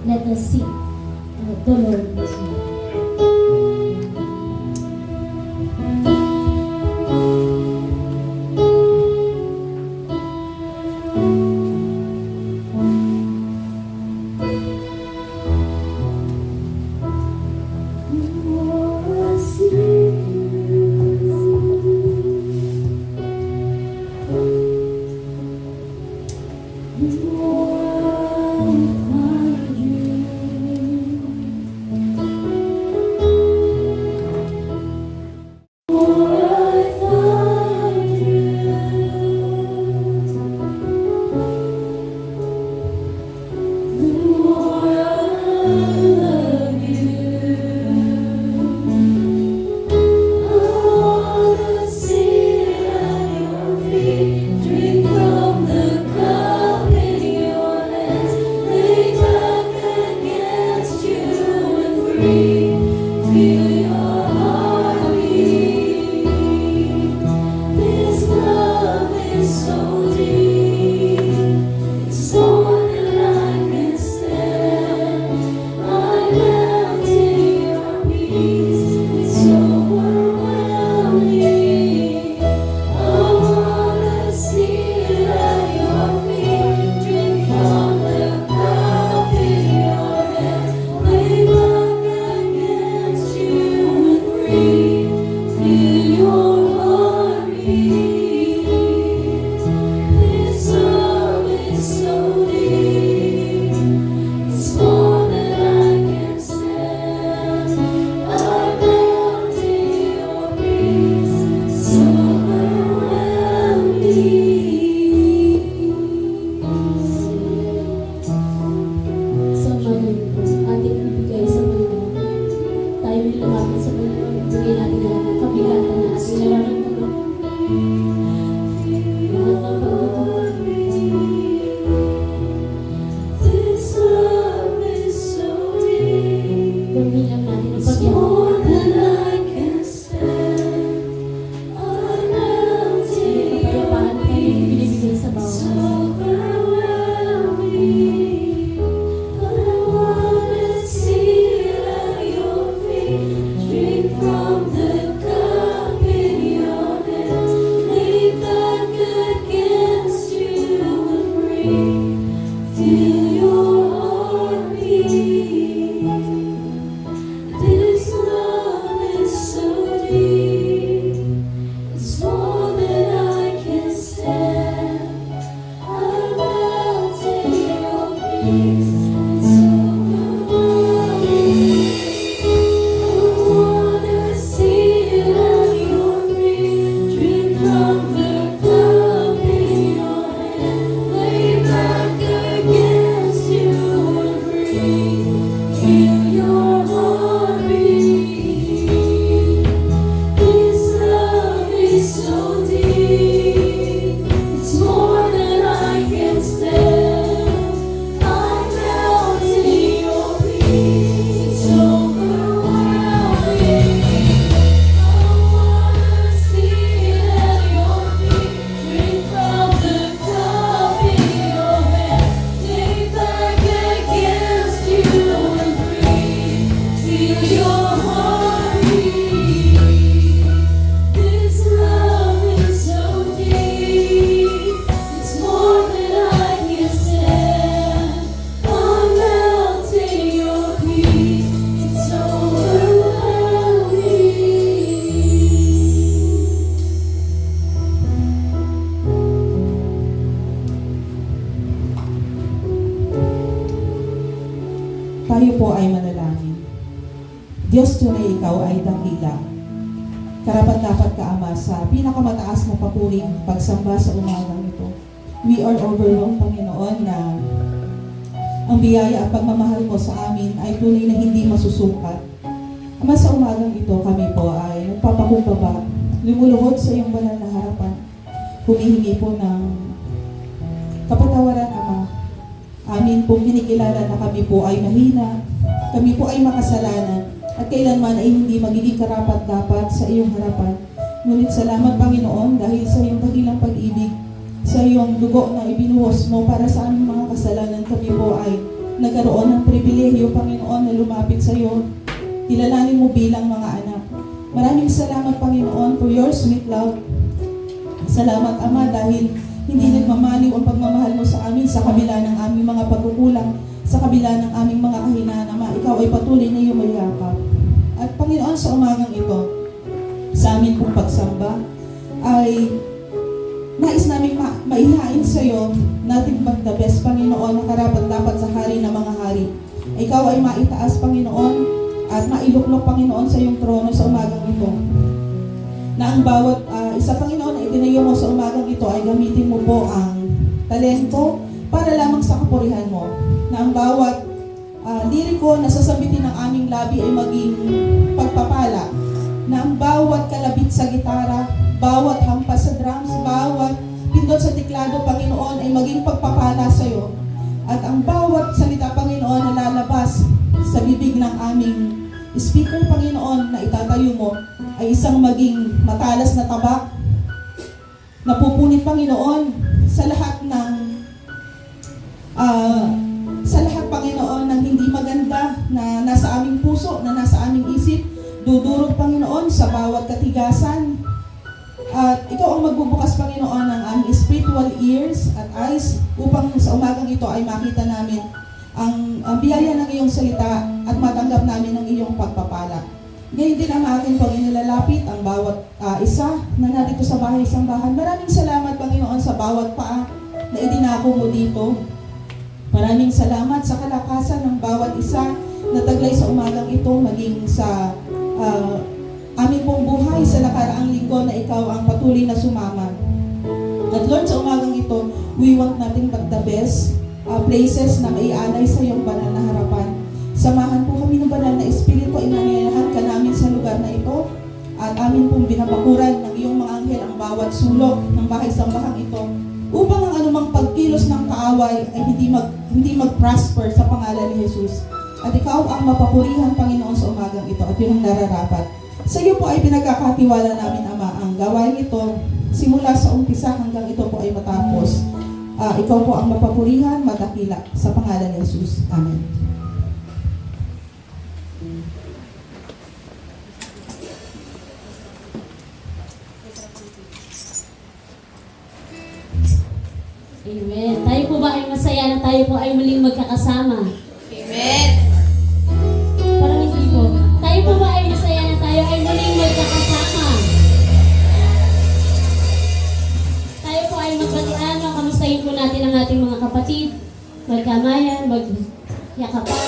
Let us seek the Lord this morning. Tayo po ay manalangin. Diyos, tunay ikaw ay dakila. Karapat-dapat ka, Ama, sa pinakamataas na papuring pagsamba sa umagang ito. We are overwhelmed, Panginoon, na ang biyaya at pagmamahal mo sa amin ay tunay na hindi masusukat. Ama, sa umagang ito kami po ay nagpapakumbaba, lumuluhod sa iyong banal na harapan. Humihingi po ng kapatawaran, Ama. Amin pong kinikilala na kami po ay mahina, kami po ay makasalanan, at kailanman ay hindi magiging karapat-dapat sa iyong harapan. Ngunit salamat, Panginoon, dahil sa iyong dakilang pag-ibig, sa iyong dugo na ibinuhos mo para sa aming mga kasalanan, kami po ay nagkaroon ng pribilehyo, Panginoon, na lumapit sa iyo. Kilalanin mo bilang mga anak. Maraming salamat, Panginoon, for your sweet love. Salamat, Ama, dahil hindi nagmamaliw ang pagmamahal mo sa amin sa kabila ng aming mga pagkukulang, sa kabila ng aming mga kahinaan, Ama. Ikaw ay patuloy na iyong mayakap. At Panginoon, sa umagang ito, sa amin pong pagsamba, ay nais namin maihain sa iyo natin the best, Panginoon, na karapat-dapat sa hari ng mga hari. Ikaw ay maitaas, Panginoon, at mailuklok, Panginoon, sa iyong trono sa umagang ito. Na ang bawat isa, Panginoon, na itinayo mo sa umagang ito ay gamitin mo po ang talento para lamang sa kapurihan mo. Na ang bawat liriko na sasabitin ng aming labi ay maging pagpapala. Na ang bawat kalabit sa gitara, bawat hampas sa drums, bawat pindot sa teklado, Panginoon, ay maging pagpapala sa iyo. At ang bawat salita, Panginoon, na lalabas sa bibig ng aming speaker, Panginoon, na itatayo mo, ay isang maging matalas na tabak, napupunit, Panginoon, sa lahat, Panginoon, ng hindi maganda na nasa aming puso, na nasa aming isip, dudurog, Panginoon, sa bawat katigasan. At ikaw ang magbubukas, Panginoon, ng aming spiritual ears at eyes upang sa umagang ito ay makita namin ang biyaya ng iyong salita at matanggap namin ang iyong pagpapala. Ngayon din ang akin pang inilalapit ang bawat isa na narito sa bahay sambahan. Maraming salamat, Panginoon, sa bawat paa na idinako mo dito. Maraming salamat sa kalakasan ng bawat isa na taglay sa umagang ito, maging sa amin pong buhay sa nakaraang linggo na ikaw ang patuloy na sumama. At Lord, sa umagang ito, we want nothing but the best places na maialay sa iyong banal na harapan. Samahan po kami ng banal na Espiritu, inanyayahan ka namin sa lugar na ito at amin pong binabakuran ng iyong mga anghel ang bawat sulok ng bahay sambahang ito upang ang anumang pagkilos ng kaaway ay hindi mag-prosper sa pangalan ni Jesus. At ikaw ang mapapurihan, Panginoon, sa umagang ito at yun ang nararapat. Sa iyo po ay pinagkakatiwala namin, Ama, ang gawain ito simula sa umpisa hanggang ito po ay matapos. Ikaw po ang mapapurihan, madakila sa pangalan ni Jesus. Amen. Amen. Tayo po ba ay masaya na tayo po ay muling magkakasama? Amen. Parang hindi po. Tayo po ba ay masaya na tayo ay muling magkakasama? Tayo po ay magbatian, kamustahin po natin ang ating mga kapatid, magkamayan, magyakapan.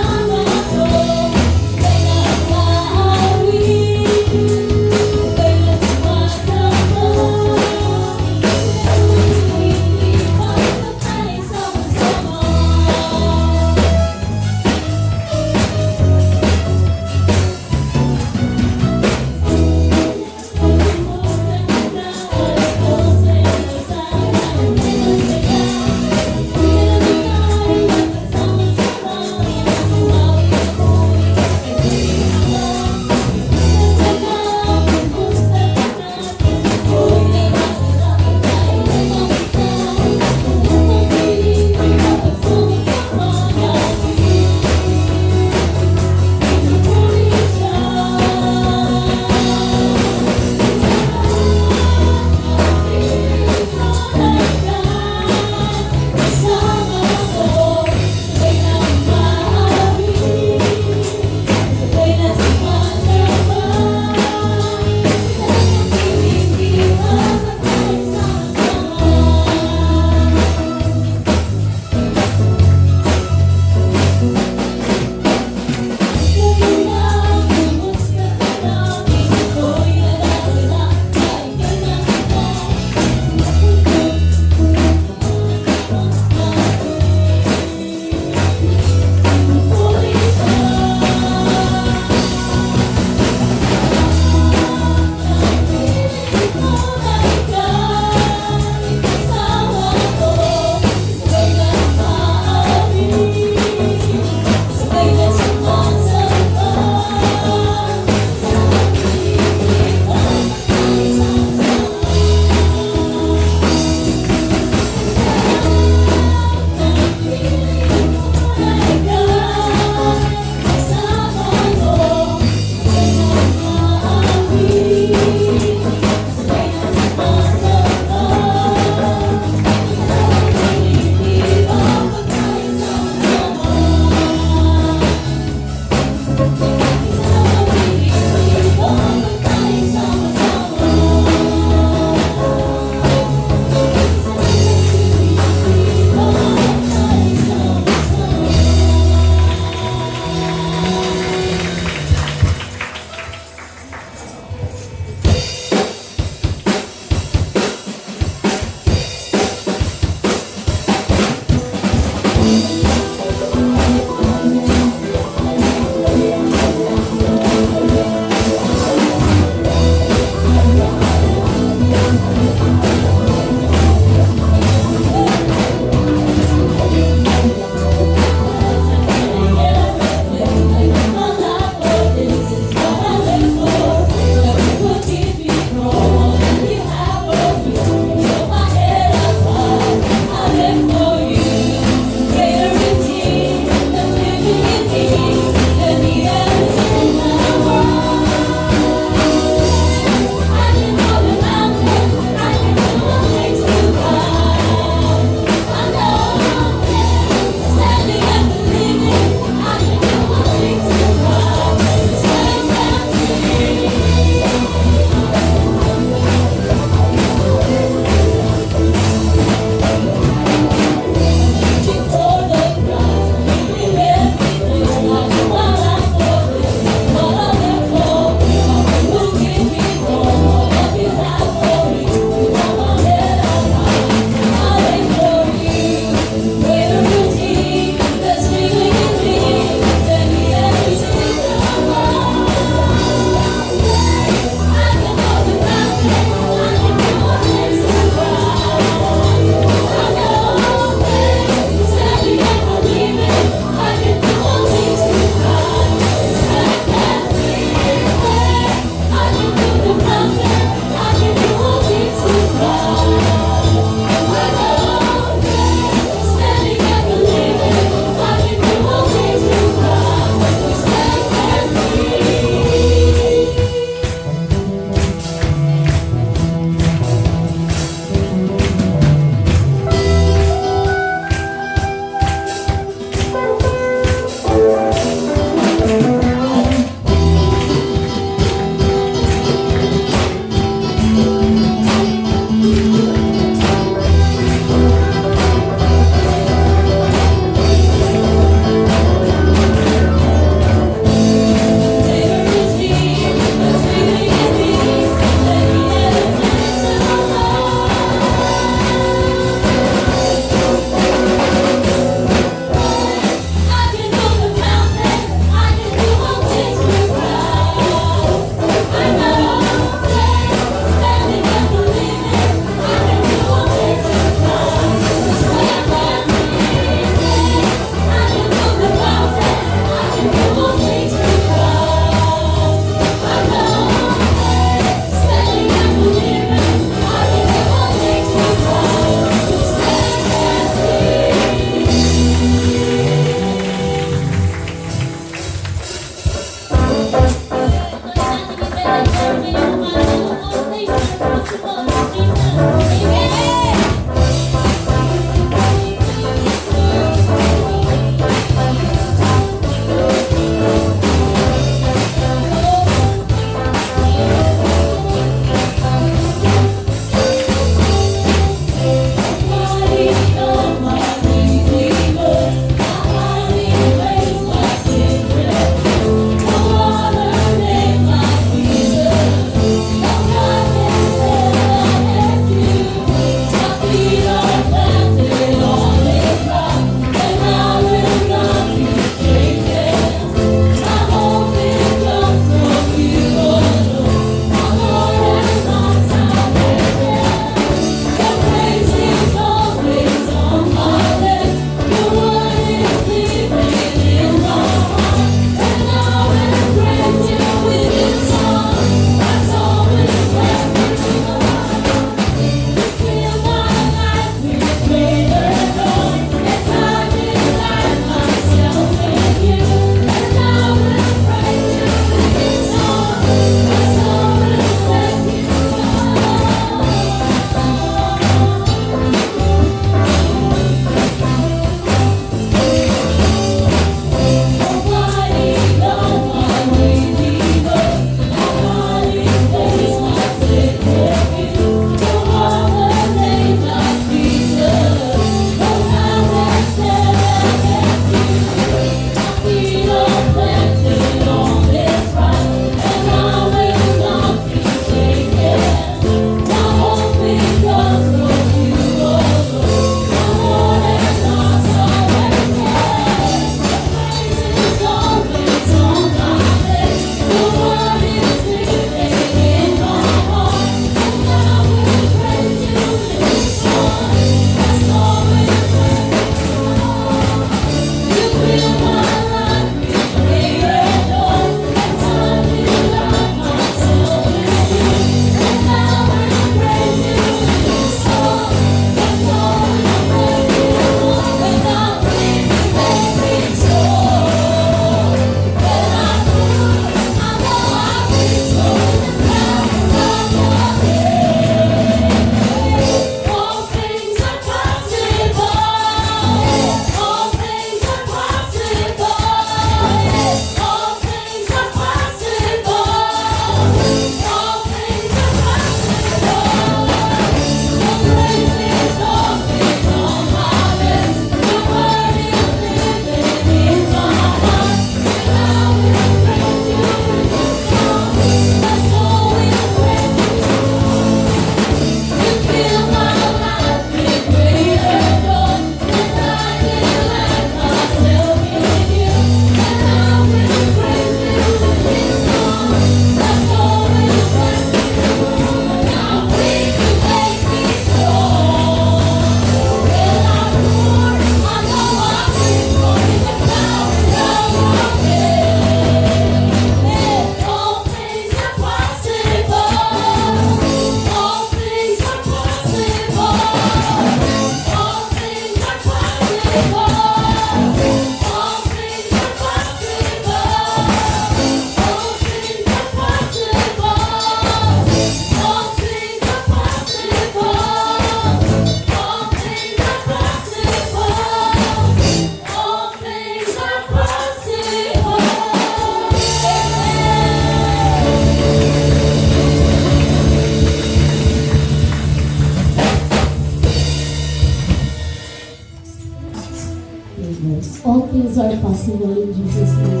things are possible in Jesus' name.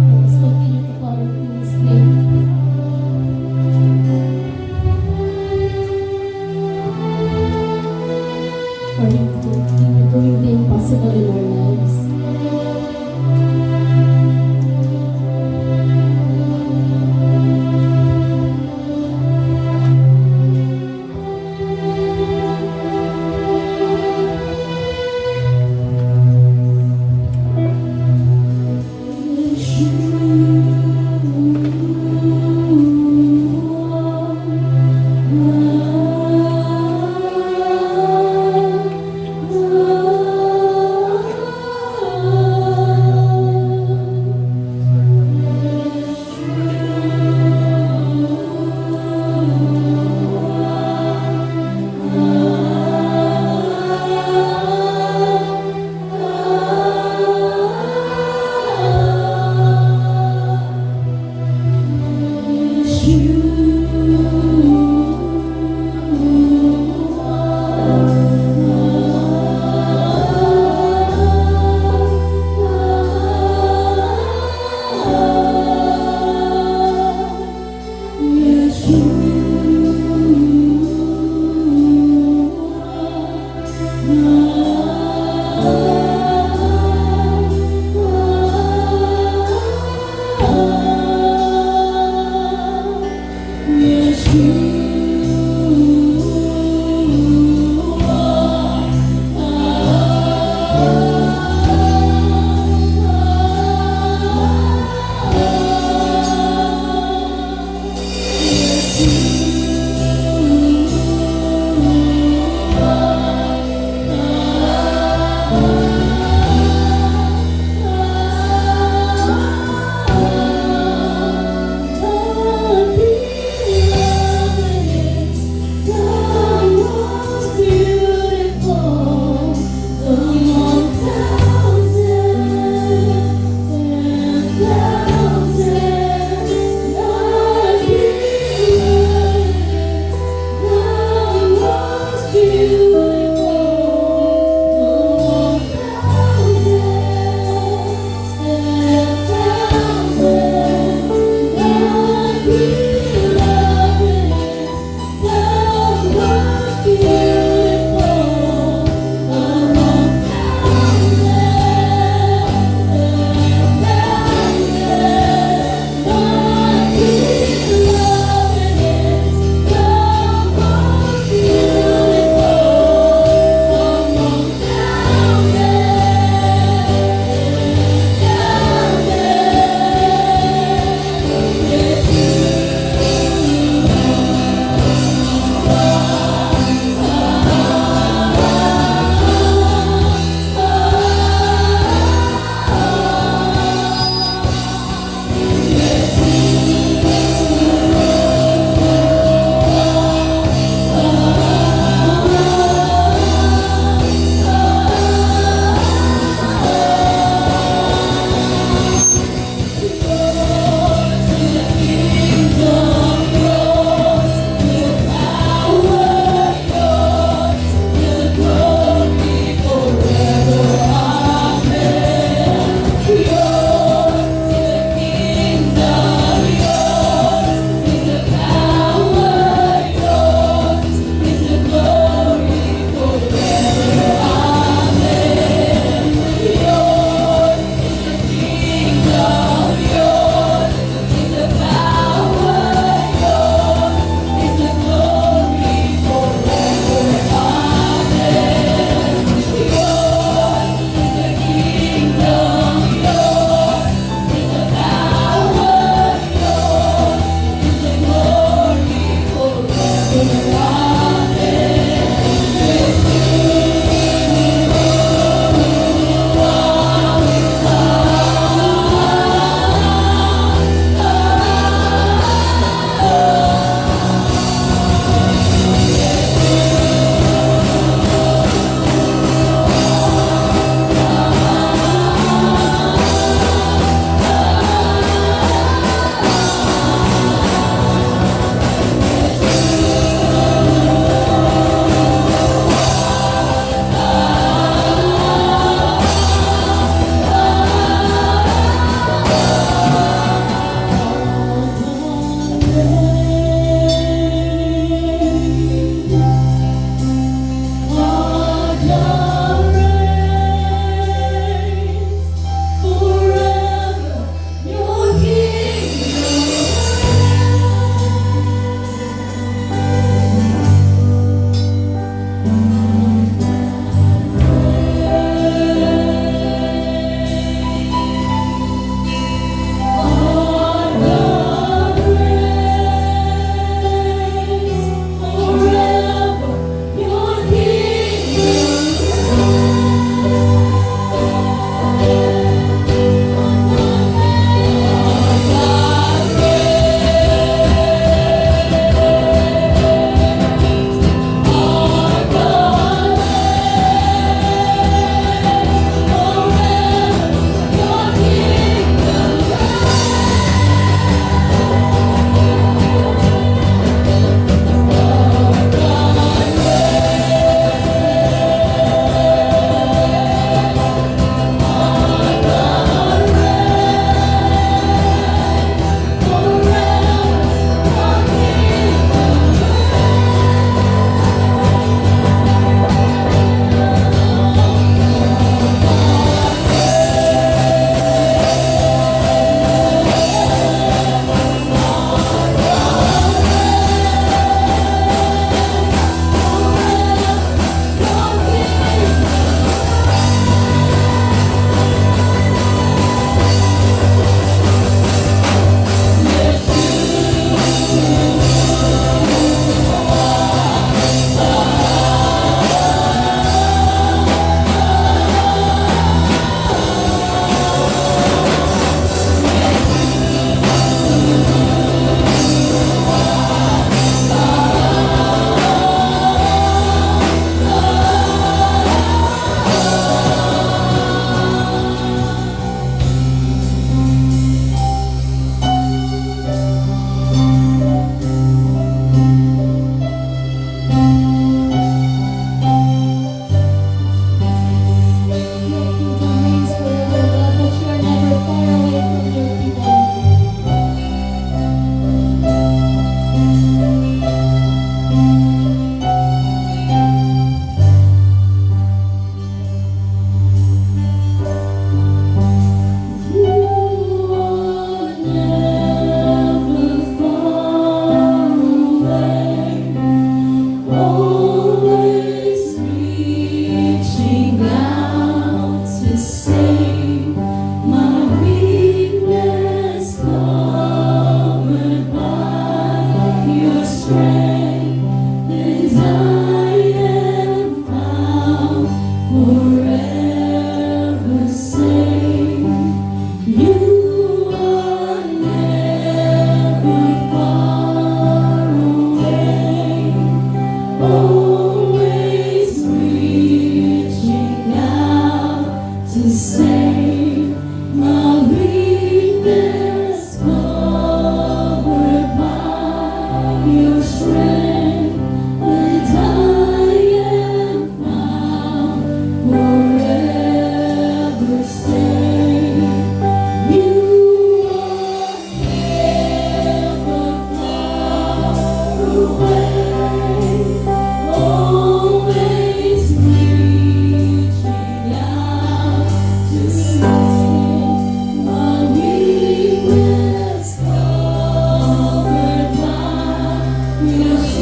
Let us continue to follow in His name. For Him to continue doing the impossible in our lives.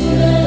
Yeah.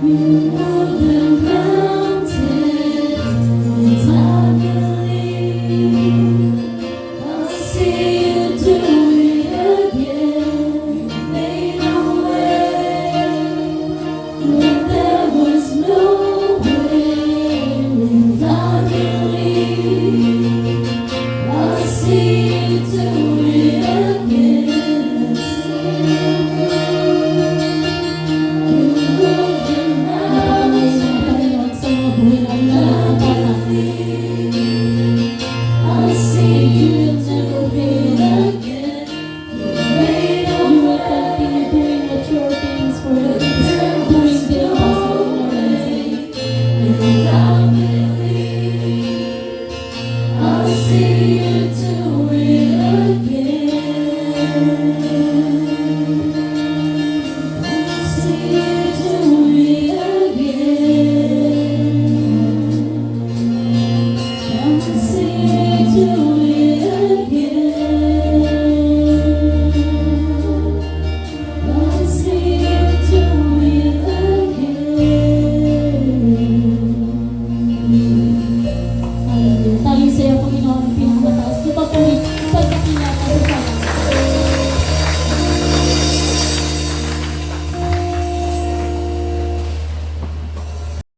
You are the